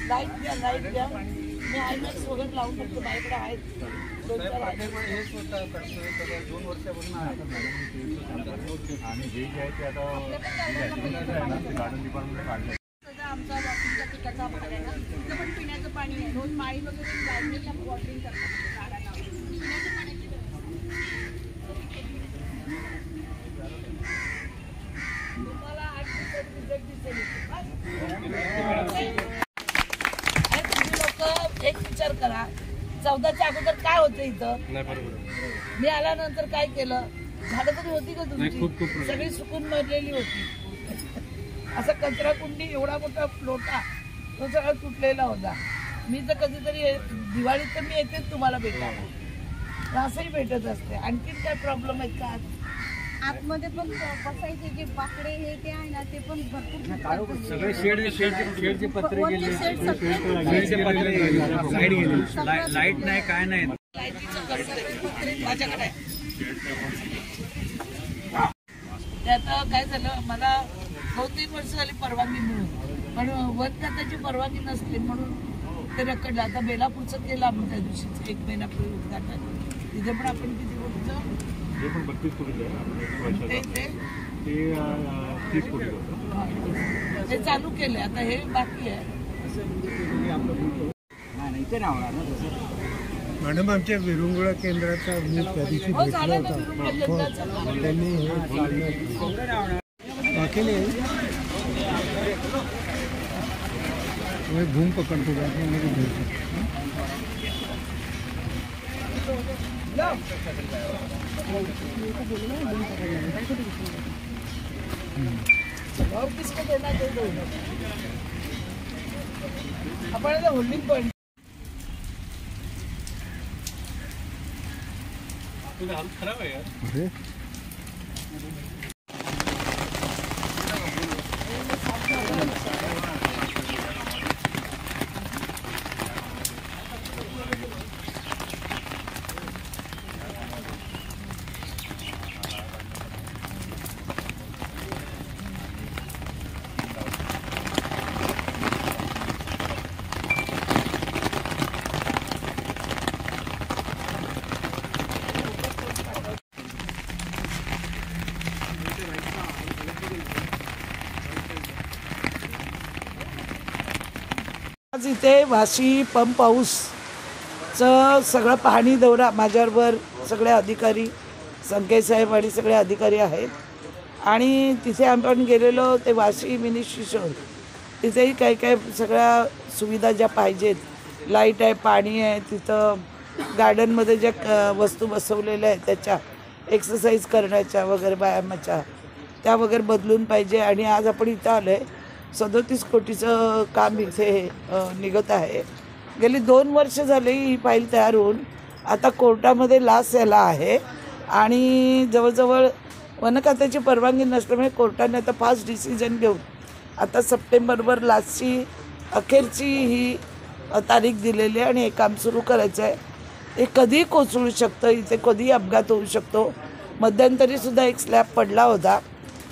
Light द्या मी IMAX वगैरे लावून फक्त माझ्याकडे आहेत 2 वर्षापासून आणि जे आहे ते आता गार्डन डिपार्टमेंट काढलं. आमचा वॉकिंगच्या पिकाचा भाग आहे ना, तिथं पण पिण्याचं पाणी आहे. रोज माळी वगैरे गार्डनिंगला वॉटरिंग करतात झाडांना. पिण्याच्या पाण्याची तुम्हाला 8% रिझल्ट दिसेल. तुम्ही लोक एक विचार करा, 14च्या अगोदर काय होतं इथं? मी आल्यानंतर काय केलं? झाडं तरी होती का तुमची? सगळी सुकून मरलेली होती. असा कचरा कुंडी एवढा मोठा लोटा तो सगळा तुटलेला होता. मी तर कधीतरी दिवाळीत तर मी येतेच तुम्हाला भेटायला, असंही भेटत असते. आणखीन काय प्रॉब्लेम आहेत का? आतमध्ये पण बसायचे जे बाकडे हे ते आहे ना, ते पण भरपूर सगळे शेडचे पत्रे गेले, लाईट नाही काय नाही. माझ्याकडे आता काय झालं, मला 2-3 वर्ष झाली परवानगी मिळून, पण वन खात्याची परवानगी नसली म्हणून ते रखडलं. आता बेलापूरचं केलं आपण त्या दिवशीच 1 महिन्यापूर्वी उद्घाटन. तिथे पण आपण किती कोटीचं हे पण 32 कोटी आहे, ते 30 कोटी ते चालू केलं. आता हे बाकी आहे. मॅडम, आमच्या विरुंगुळा केंद्राचा मी त्या दिवशी भेटला होता. त्यांनी हे दाखले घूम पकडतो किसको देना दे दो. आपण होल्डिंग पॉइंट खराब आहे यार. आज इथे वाशी पंप हाऊसचं सगळं पाहणी दौरा माझ्याबरोबर सगळे अधिकारी, संकेत साहेब आणि सगळे अधिकारी आहेत. आणि तिथे आपण गेलेलो ते वाशी मिनी शिशोर, तिथेही काही काही सगळ्या सुविधा ज्या पाहिजेत, लाईट आहे, पाणी आहे, तिथं गार्डनमध्ये ज्या वस्तू बसवलेल्या आहेत त्याच्या एक्सरसाइज करण्याच्या वगैरे व्यायामाच्या त्या वगैरे बदलून पाहिजे. आणि आज आपण इथं आलो आहे, 37 कोटीचं काम इथे निघत आहे. गेली 2 वर्ष झाली ही फाईल तयार होऊन आता कोर्टामध्ये लास्ट याला आहे. आणि जवळजवळ वन खात्याची परवानगी नसल्यामुळे कोर्टाने आता फास्ट डिसिजन घेऊन आता सप्टेंबरवर लास्टची अखेरची ही तारीख दिलेली आहे आणि हे काम सुरू करायचं आहे. हे कधीही कोसळू शकतं, इथे कधीही अपघात होऊ शकतो. मध्यंतरीसुद्धा एक स्लॅब पडला होता,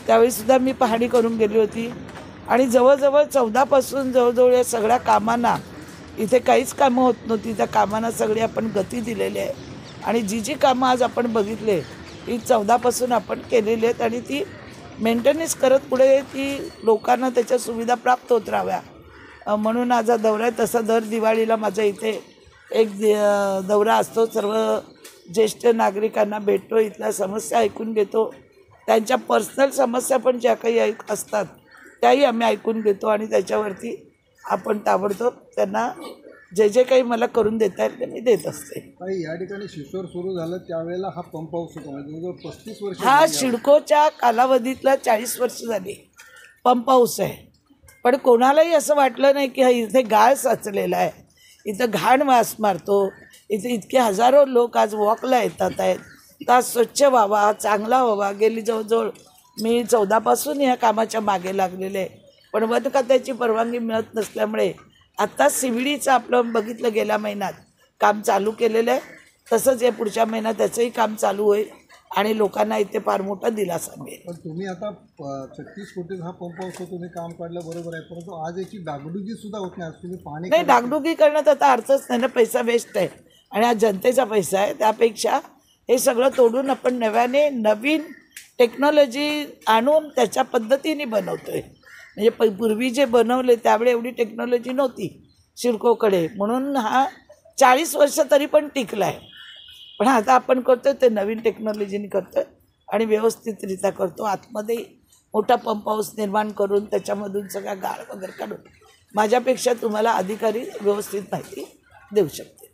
त्यावेळीसुद्धा मी पाहणी करून गेली होती. आणि जवळजवळ 14पासून जवळजवळ या सगळ्या कामांना इथे काहीच कामं होत नव्हती, त्या कामांना सगळी आपण गती दिलेली आहे. आणि जी जी कामं आज आपण बघितले ही 14पासून आपण केलेली आहेत आणि ती मेंटेनन्स करत पुढे ती लोकांना त्याच्या सुविधा प्राप्त होत राहाव्या म्हणून आज हा दौरा आहे. तसा दर दिवाळीला माझा इथे एक दौरा असतो. सर्व ज्येष्ठ नागरिकांना भेटतो, इथल्या समस्या ऐकून घेतो, त्यांच्या पर्सनल समस्या पण ज्या काही असतात त्याही आम्ही ऐकून घेतो आणि त्याच्यावरती आपण ताबडतोब त्यांना जे जे काही मला करून देता येईल ते मी देत असते. या ठिकाणी शिशोर सुरू झालं त्यावेळेला हा पंप हाऊस होता, जवळजवळ 35 वर्ष. हा सिडकोच्या कालावधीतला 40 वर्ष झाली पंप हाऊस आहे. पण कोणालाही असं वाटलं नाही की हा इथे गाळ साचलेला आहे, इथं घाण वास मारतो, इथे इतके हजारो लोक आज वॉकला येतात आहेत, तर स्वच्छ व्हावा, चांगला व्हावा. गेली जवळजवळ मी 14पासून या कामाच्या मागे लागलेले आहे. पण वन खात्याची परवानगी मिळत नसल्यामुळे आत्ता CVDचं आपलं बघितलं गेल्या महिन्यात काम चालू केलेलं आहे. तसंच या पुढच्या महिन्यात त्याचंही काम चालू होईल आणि लोकांना इथे फार मोठा दिलासा मिळेल. पण तुम्ही आता 36 कोटी हा पंप हाऊस तुम्ही काम काढलं बरोबर आहे, परंतु आज याची डागडुजी सुद्धा होत नाही. आज तुम्ही पाणी नाही, डागडुगी करण्यात आता अर्थच नाही ना, पैसा वेस्ट आहे आणि हा जनतेचा पैसा आहे. त्यापेक्षा हे सगळं तोडून आपण नव्याने नवीन टेक्नॉलॉजी आणून त्याच्या पद्धतीने बनवतो आहे. म्हणजे पूर्वी जे बनवले त्यावेळी एवढी टेक्नॉलॉजी नव्हती सिडकोकडे, म्हणून हा 40 वर्ष तरी पण टिकला आहे. पण आता आपण करतो ते नवीन टेक्नॉलॉजीने करतो आणि व्यवस्थितरित्या करतो. आतमध्ये मोठा पंप हाऊस निर्माण करून त्याच्यामधून सगळ्या गाळ वगैरे काढून माझ्यापेक्षा तुम्हाला अधिकारी व्यवस्थित माहिती देऊ शकते.